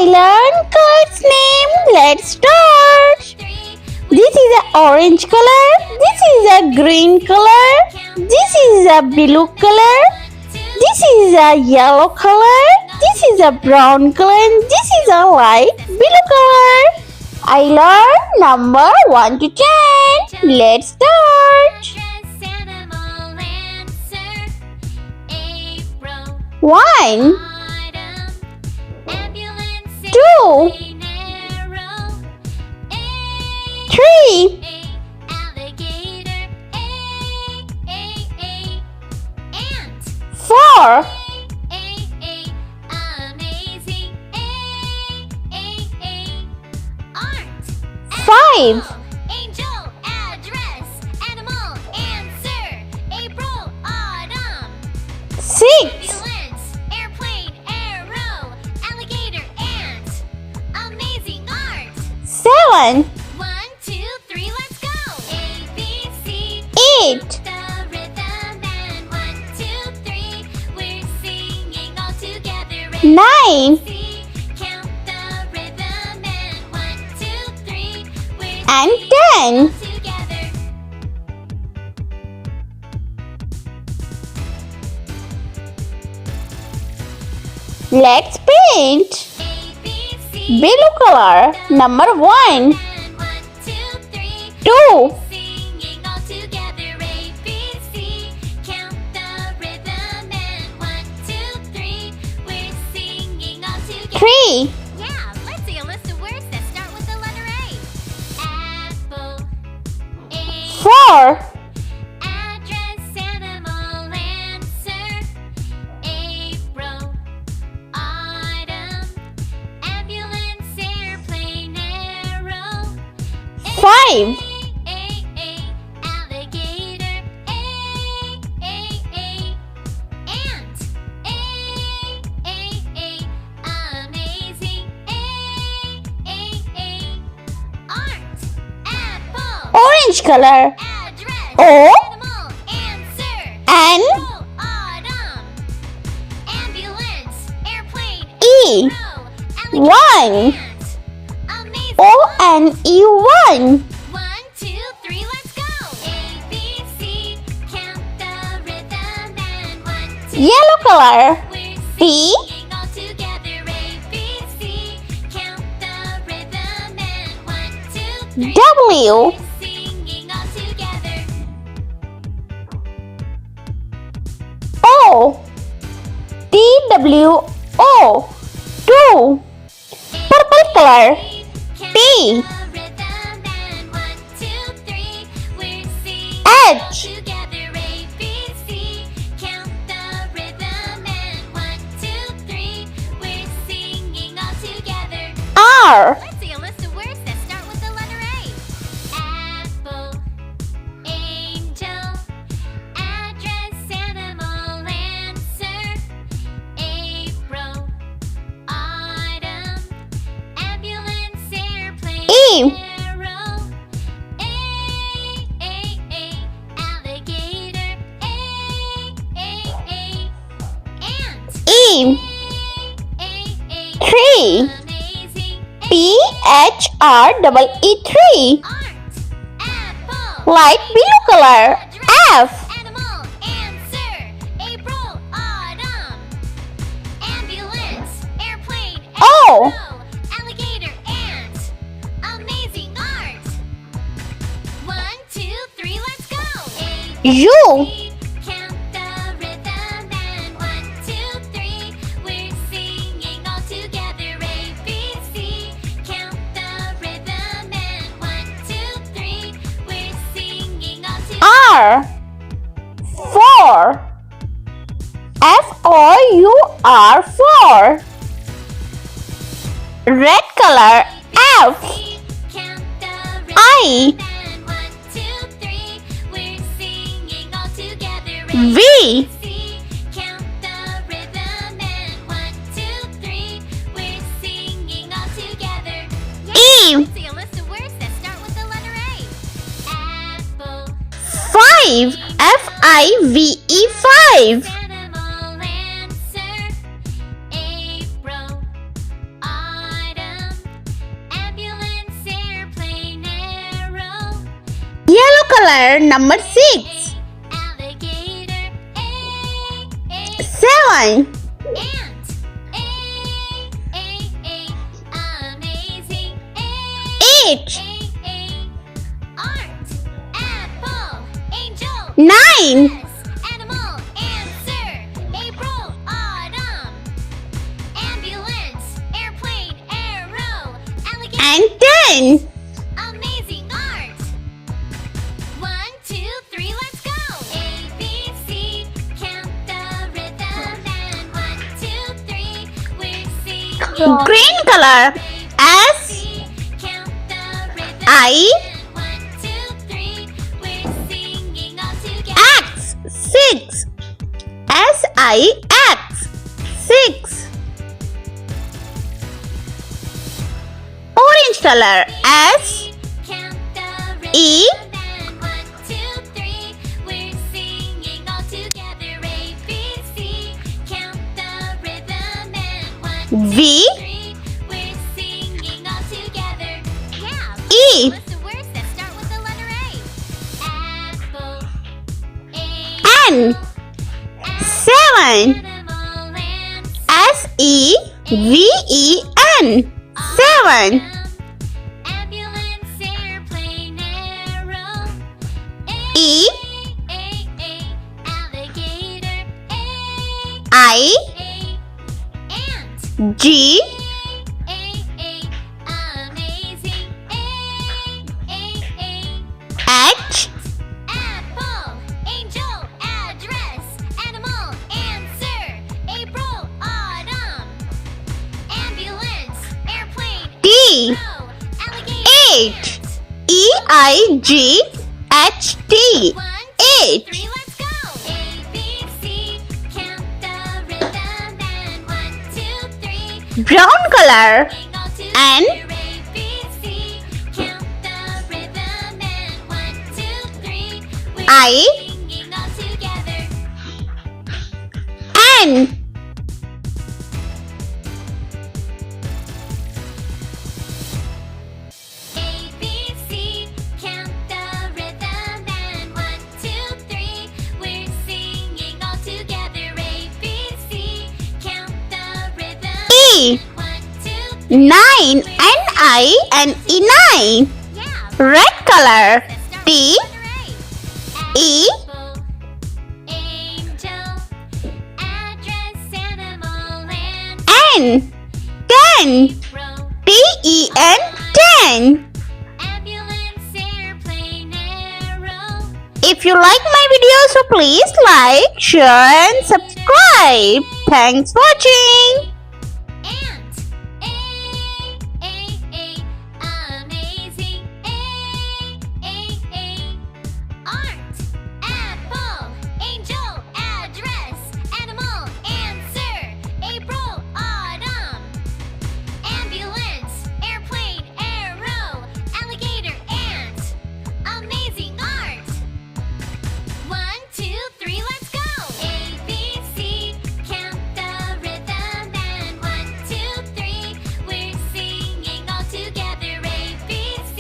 I learn card's name. Let's start. This is a orange color. This is a green color. This is a blue color. This is a yellow color. This is a brown color. And this is a light blue color. I learned number 1 to 10. Let's start. 1 2 3 4 5 6 7 8 9 and 10. Let's paint. Blue color. Number 1 2 3 Yeah, let's see a list of words that start with the letter A. Apple, 4 address, animal, answer. April, autumn, ambulance, airplane, arrow. 5 Alligator, ant, amazing, art, apple, orange color. address, O animal, answer, N April, autumn, ambulance, airplane, E arrow, 1 ant, amazing, ONE 1 1, 2, 3, let's go. A, B, C, count the rhythm and 1, 2, yellow color. we're T singing all together. A, B, C, count the rhythm and 1, 2, 3, W we're singing all together. O TWO 2 purple color. Count P the rhythm and 1, 2, 3, we're singing all H together. A, B, C, count the rhythm and 1, 2, 3, we're singing all together. R Let's see a list of words that start with the letter A. Apple, angel, address, animal, answer. April, autumn, ambulance, airplane, E arrow. Alligator, ant, E 3 amazing, PHREE 3 art, apple, light blue color. F animal, answer. April, autumn, ambulance, airplane, O arrow, alligator, ant, amazing, art. 1, 2, 3, let's go. A, B, U C, count the rhythm and 1, 2, 3, we're singing all together. A, B, C, count the rhythm and 1, 2, 3, we're singing all together. R 4 FOUR 4 red color. F Count the I rhythm and 1, 2, 3, we're singing all together. A, V C, count the rhythm and 1, 2, 3, we're singing all together. E Let's see a list of words that start with the letter A. Apple, 5 FIVE 5 animal, answer. April, autumn, color. Number 6. Alligator. A. 7. Ant. A. Amazing. 8. Art. Apple. Angel. 9. Yes. Animal. Answer. April. Autumn. Ambulance. Airplane. Arrow. Alligator. And 10. Amazing art. 1, 2, 3, let's go. A, B, C, count the rhythm and 1, 2, 3, we're singing. Green color. A, S. C, count the rhythm I. and 1, 2, 3, we're singing all together. X. 6. S-I-X. 6. Orange color. S. Count the rhythm E. and 1, 2, 3, we're singing all together. A, B, C, count the rhythm and 1, 2, V. 3, we're singing all together. Yeah. E. List of words that start with the letter A. Apple. A. N. 7. Animal and S-E-V-E-N. 7. ambulance, airplane, arrow. E. Alligator. I. Ant. G. Amazing. H. Apple. Angel. Address. Animal. Answer. April. Autumn. Ambulance. Airplane. T. Arrow. Alligator. 8. E-I-G-H-T. 1, 8. 3, let's go. A, B, C, count the rhythm and 1, 2, 3. Brown color. Sing all together. N. A, B, C, count the rhythm and 1, 2, 3. We're I. singing all together. N. A, B, C, count the rhythm and 1, 2, 3. We're singing all together. A, B, C, count the rhythm. E. 1, 2, 3. 9. N-I-N-E. 9. Yeah. Red color. Let's start T. with letter A. E. Apple, angel, address, animal, and N. 10. row. T-E-N. 10. Ambulance, airplane, arrow. If you like my video, so please like, share and subscribe. Thanks for watching. Ant. Amazing. Art. Apple. Angel. Address. Animal. Answer. April. Autumn. Ambulance. Airplane. Arrow. Alligator. Ant. Amazing art. 1, 2, 3, let's go. A, B, C, count the rhythm and 1, 2, 3. We're singing all together. A, B, C,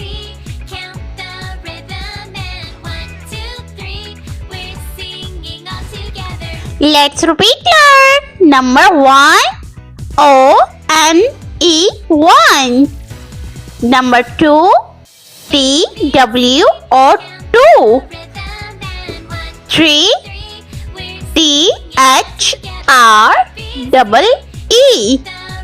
count the rhythm and 1, 2, 3. We're singing all together. Let's repeat learn. Number 1. O-N-E. 1. Number 2. T-W-O. 2. Rhythm and 1, 3. 3. We're T-H-R-E-E. the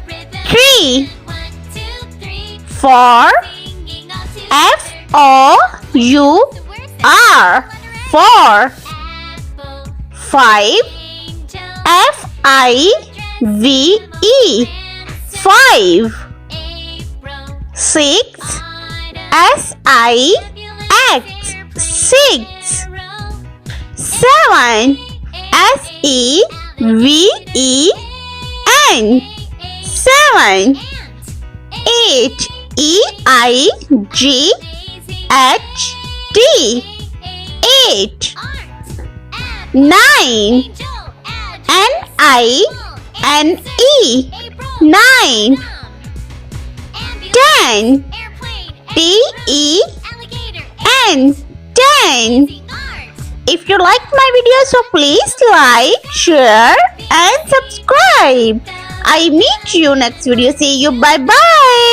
rhythm. 3. 1, 2, 3. 4. Singing all together. F-O-U-R. 4. Apple. 5. Angel. F-I-V-E. 5. April. 6. Autumn. S-I-X. 6. 7. S-E-V-E-N. 7. 8. E-I-G-H-T. 8. 9. N-I-N-E. 9. 10. T-E-N. fine. If you like my video, so please like, share and subscribe. I meet you next video. See you. Bye bye.